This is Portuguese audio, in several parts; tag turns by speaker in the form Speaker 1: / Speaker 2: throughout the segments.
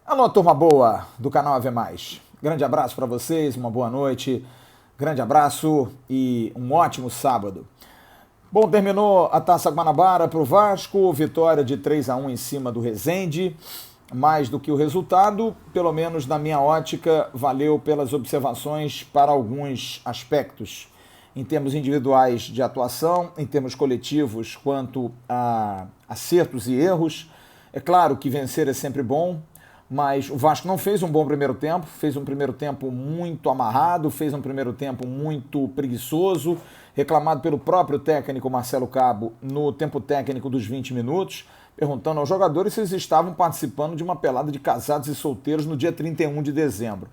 Speaker 1: Alô, turma boa do canal Ave Mais. Grande abraço para vocês, uma boa noite, grande abraço e um ótimo sábado. Bom, terminou a Taça Guanabara para o Vasco, vitória de 3-1 em cima do Resende. Mais do que o resultado, pelo menos na minha ótica, valeu pelas observações para alguns aspectos. Em termos individuais de atuação, em termos coletivos quanto a acertos e erros. É claro que vencer é sempre bom, mas o Vasco não fez um bom primeiro tempo, fez um primeiro tempo muito amarrado, fez um primeiro tempo muito preguiçoso, reclamado pelo próprio técnico Marcelo Cabo no tempo técnico dos 20 minutos, perguntando aos jogadores se eles estavam participando de uma pelada de casados e solteiros no dia 31 de dezembro.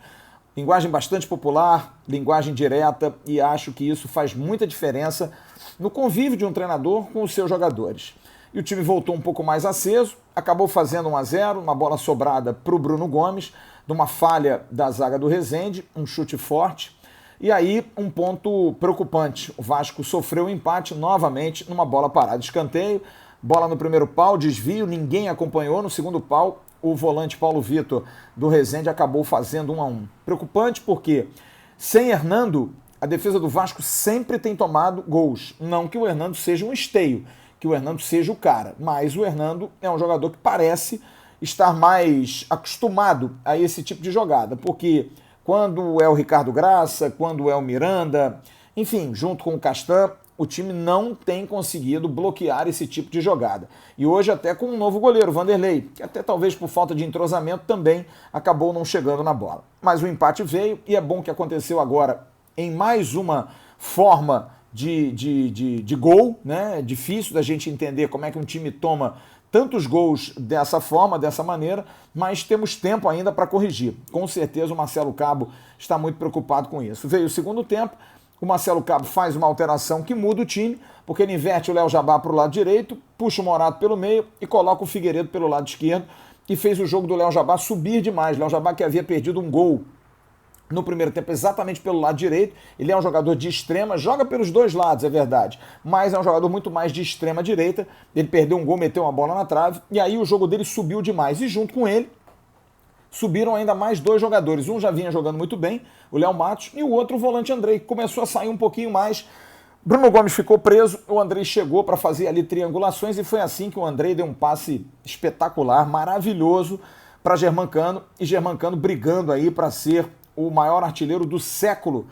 Speaker 1: Linguagem bastante popular, linguagem direta, e acho que isso faz muita diferença no convívio de um treinador com os seus jogadores. E o time voltou um pouco mais aceso, acabou fazendo 1-0, uma bola sobrada para o Bruno Gomes, de uma falha da zaga do Resende, um chute forte. E aí, um ponto preocupante, o Vasco sofreu um empate novamente numa bola parada, escanteio, bola no primeiro pau, desvio, ninguém acompanhou, no segundo pau, o volante Paulo Vitor do Resende acabou fazendo 1-1. Preocupante porque, sem Hernando, a defesa do Vasco sempre tem tomado gols. Não que o Hernando seja um esteio, que o Hernando seja o cara, mas o Hernando é um jogador que parece estar mais acostumado a esse tipo de jogada, porque quando é o Ricardo Graça, quando é o Miranda, enfim, junto com o Castan, o time não tem conseguido bloquear esse tipo de jogada. E hoje até com um novo goleiro, Vanderlei, que até talvez por falta de entrosamento também acabou não chegando na bola. Mas o empate veio e é bom que aconteceu agora em mais uma forma de gol, né? É difícil da gente entender como é que um time toma tantos gols dessa forma, dessa maneira, mas temos tempo ainda para corrigir. Com certeza o Marcelo Cabo está muito preocupado com isso. Veio o segundo tempo, o Marcelo Cabo faz uma alteração que muda o time, porque ele inverte o Léo Jabá para o lado direito, puxa o Morato pelo meio e coloca o Figueiredo pelo lado esquerdo, que fez o jogo do Léo Jabá subir demais. Léo Jabá que havia perdido um gol no primeiro tempo exatamente pelo lado direito, ele é um jogador de extrema, joga pelos dois lados, é verdade, mas é um jogador muito mais de extrema direita, ele perdeu um gol, meteu uma bola na trave, e aí o jogo dele subiu demais, e junto com ele, subiram ainda mais dois jogadores, um já vinha jogando muito bem, o Léo Matos, e o outro o volante Andrei, que começou a sair um pouquinho mais. Bruno Gomes ficou preso, o Andrei chegou para fazer ali triangulações, e foi assim que o Andrei deu um passe espetacular, maravilhoso, para Germancano, e Germancano brigando aí para ser o maior artilheiro do século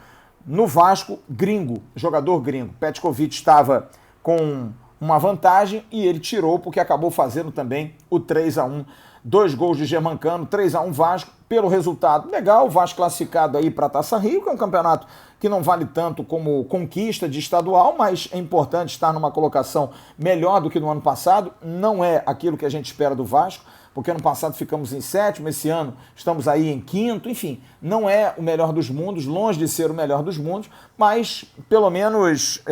Speaker 1: no Vasco, gringo, jogador gringo. Petkovic estava com uma vantagem e ele tirou porque acabou fazendo também o 3-1. 2 gols de Germancano, 3-1 Vasco, pelo resultado legal, o Vasco classificado aí para a Taça Rio, que é um campeonato que não vale tanto como conquista de estadual, mas é importante estar numa colocação melhor do que no ano passado, não é aquilo que a gente espera do Vasco, porque ano passado ficamos em 7º, esse ano estamos aí em 5º, enfim, não é o melhor dos mundos, longe de ser o melhor dos mundos, mas pelo menos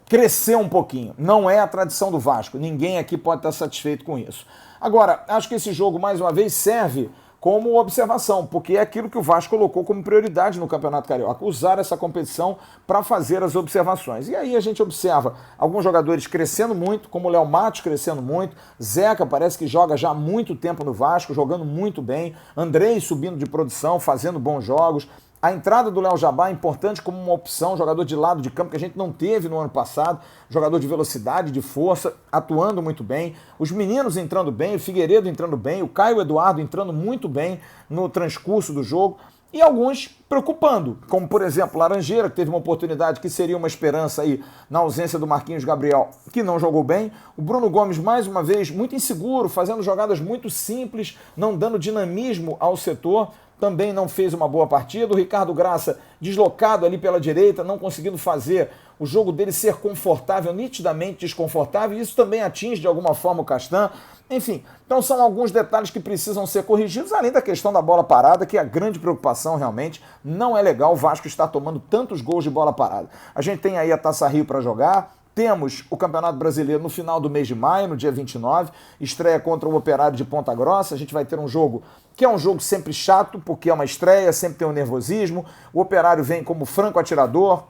Speaker 1: cresceu um pouquinho. Não é a tradição do Vasco, ninguém aqui pode estar satisfeito com isso. Agora, acho que esse jogo, mais uma vez, serve como observação, porque é aquilo que o Vasco colocou como prioridade no Campeonato Carioca, usar essa competição para fazer as observações. E aí a gente observa alguns jogadores crescendo muito, como o Léo Matos crescendo muito, Zeca parece que joga já há muito tempo no Vasco, jogando muito bem, Andrei subindo de produção, fazendo bons jogos. A entrada do Léo Jabá é importante como uma opção, jogador de lado de campo que a gente não teve no ano passado, jogador de velocidade, de força, atuando muito bem. Os meninos entrando bem, o Figueiredo entrando bem, o Caio Eduardo entrando muito bem no transcurso do jogo. E alguns preocupando, como por exemplo Laranjeira, que teve uma oportunidade que seria uma esperança aí na ausência do Marquinhos Gabriel, que não jogou bem. O Bruno Gomes, mais uma vez, muito inseguro, fazendo jogadas muito simples, não dando dinamismo ao setor. Também não fez uma boa partida. O Ricardo Graça deslocado ali pela direita, não conseguindo fazer o jogo dele ser confortável, nitidamente desconfortável, e isso também atinge de alguma forma o Castan. Enfim, então são alguns detalhes que precisam ser corrigidos, além da questão da bola parada, que é a grande preocupação realmente. Não é legal o Vasco estar tomando tantos gols de bola parada. A gente tem aí a Taça Rio para jogar, temos o Campeonato Brasileiro no final do mês de maio, no dia 29, estreia contra o Operário de Ponta Grossa. A gente vai ter um jogo que é um jogo sempre chato, porque é uma estreia, sempre tem um nervosismo. O Operário vem como franco atirador,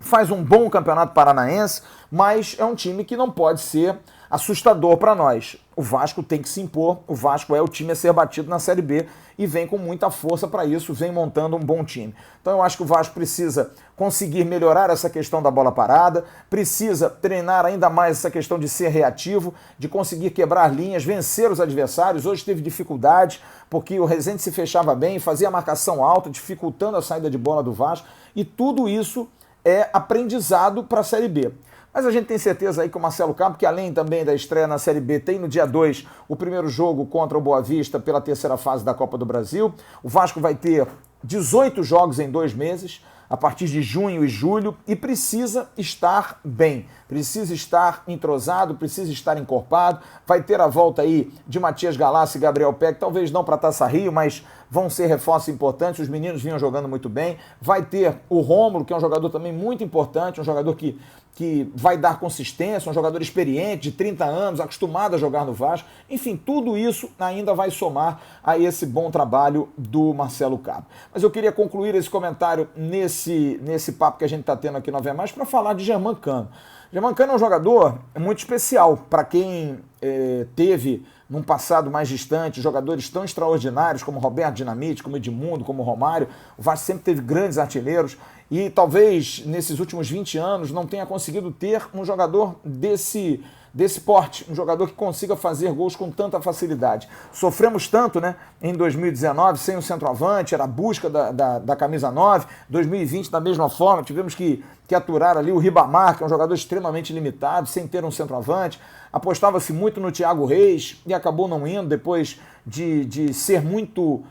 Speaker 1: faz um bom Campeonato Paranaense, mas é um time que não pode ser assustador para nós. o Vasco tem que se impor, o Vasco é o time a ser batido na Série B e vem com muita força para isso, vem montando um bom time. Então eu acho que o Vasco precisa conseguir melhorar essa questão da bola parada, precisa treinar ainda mais essa questão de ser reativo, de conseguir quebrar linhas, vencer os adversários. Hoje teve dificuldades, porque o Rezende se fechava bem, fazia a marcação alta, dificultando a saída de bola do Vasco, e tudo isso é aprendizado para a Série B. Mas a gente tem certeza aí que o Marcelo Cabo, que além também da estreia na Série B, tem no dia 2 o primeiro jogo contra o Boa Vista pela terceira fase da Copa do Brasil. O Vasco vai ter 18 jogos em 2 meses, a partir de junho e julho, e precisa estar bem, precisa estar entrosado, precisa estar encorpado. Vai ter a volta aí de Matias Galassi e Gabriel Peck, talvez não para a Taça Rio, mas vão ser reforços importantes, os meninos vinham jogando muito bem. Vai ter o Rômulo, que é um jogador também muito importante, um jogador que vai dar consistência, um jogador experiente, de 30 anos, acostumado a jogar no Vasco. Enfim, tudo isso ainda vai somar a esse bom trabalho do Marcelo Cabo. Mas eu queria concluir esse comentário nesse papo que a gente está tendo aqui no Ave Mais para falar de Germancano. Germancano é um jogador muito especial para quem teve, num passado mais distante, jogadores tão extraordinários como Roberto Dinamite, como Edmundo, como Romário. O Vasco sempre teve grandes artilheiros e talvez nesses últimos 20 anos não tenha conseguido ter um jogador desse porte, um jogador que consiga fazer gols com tanta facilidade. Sofremos tanto, né, em 2019, sem o centroavante, era a busca da camisa 9, 2020 da mesma forma, tivemos que aturar ali o Ribamar, que é um jogador extremamente limitado, sem ter um centroavante. Apostava-se muito no Thiago Reis e acabou não indo, depois de ser muito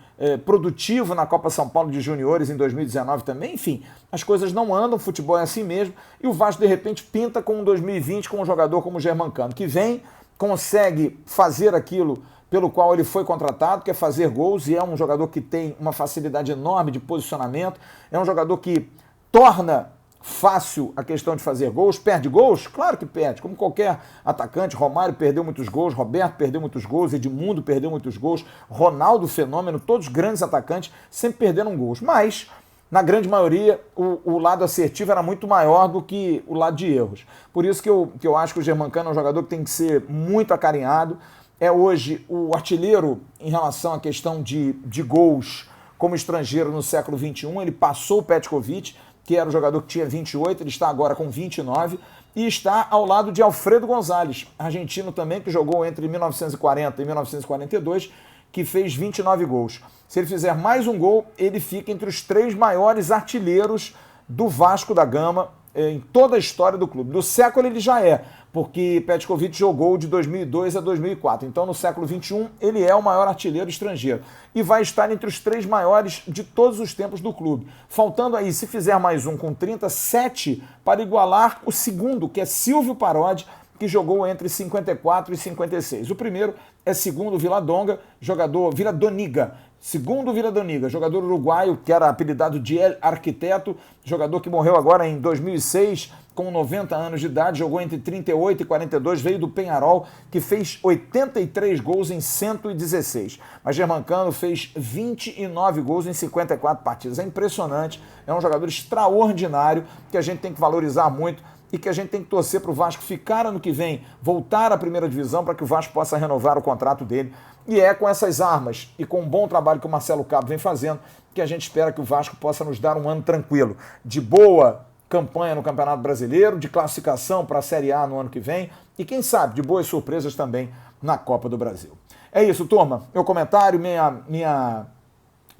Speaker 1: produtivo na Copa São Paulo de Juniores em 2019 também. Enfim, as coisas não andam, o futebol é assim mesmo, e o Vasco de repente pinta com um 2020 com um jogador como o Germancano, que vem, consegue fazer aquilo pelo qual ele foi contratado, que é fazer gols, e é um jogador que tem uma facilidade enorme de posicionamento, é um jogador que torna fácil a questão de fazer gols. Perde gols? Claro que perde, como qualquer atacante. Romário perdeu muitos gols, Roberto perdeu muitos gols, Edmundo perdeu muitos gols, Ronaldo Fenômeno, todos grandes atacantes sempre perderam gols, mas na grande maioria o lado assertivo era muito maior do que o lado de erros. Por isso que eu acho que o Germancano é um jogador que tem que ser muito acarinhado. É hoje o artilheiro em relação à questão de gols como estrangeiro no século XXI. Ele passou o Petkovic, que era o jogador que tinha 28, ele está agora com 29, e está ao lado de Alfredo González, argentino também, que jogou entre 1940 e 1942, que fez 29 gols. Se ele fizer mais um gol, ele fica entre os 3 maiores artilheiros do Vasco da Gama em toda a história do clube. Do século ele já é, porque Petkovic jogou de 2002 a 2004. Então, no século XXI, ele é o maior artilheiro estrangeiro. E vai estar entre os 3 maiores de todos os tempos do clube. Faltando aí, se fizer mais um com 37, para igualar o segundo, que é Silvio Parodi, que jogou entre 54 e 56. O primeiro é segundo Viladonga, jogador Viladoniga. Segundo Viladoniga, jogador uruguaio, que era apelidado de El Arquiteto, jogador que morreu agora em 2006, com 90 anos de idade, jogou entre 38 e 42, veio do Peñarol, que fez 83 gols em 116. Mas Germancano fez 29 gols em 54 partidas. É impressionante, é um jogador extraordinário, que a gente tem que valorizar muito e que a gente tem que torcer para o Vasco ficar ano que vem, voltar à primeira divisão, para que o Vasco possa renovar o contrato dele. E é com essas armas e com o bom trabalho que o Marcelo Cabo vem fazendo que a gente espera que o Vasco possa nos dar um ano tranquilo, de boa campanha no Campeonato Brasileiro, de classificação para a Série A no ano que vem e, quem sabe, de boas surpresas também na Copa do Brasil. É isso, turma. Meu comentário, minha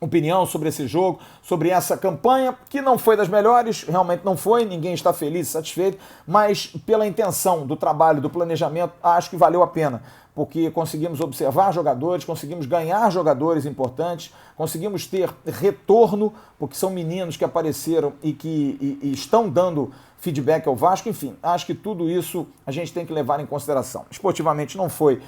Speaker 1: opinião sobre esse jogo, sobre essa campanha, que não foi das melhores, realmente não foi, ninguém está feliz e satisfeito, mas pela intenção do trabalho, do planejamento, acho que valeu a pena, porque conseguimos observar jogadores, conseguimos ganhar jogadores importantes, conseguimos ter retorno, porque são meninos que apareceram e que estão dando feedback ao Vasco. Enfim, acho que tudo isso a gente tem que levar em consideração. Esportivamente não foi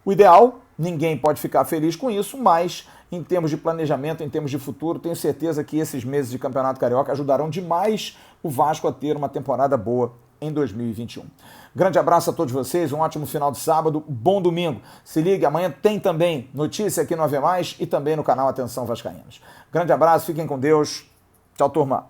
Speaker 1: o ideal, ninguém pode ficar feliz com isso, mas em termos de planejamento, em termos de futuro, tenho certeza que esses meses de Campeonato Carioca ajudarão demais o Vasco a ter uma temporada boa em 2021. Grande abraço a todos vocês, um ótimo final de sábado, bom domingo. Se ligue, amanhã tem também notícia aqui no Ave Mais e também no canal Atenção Vascaínos. Grande abraço, fiquem com Deus. Tchau, turma.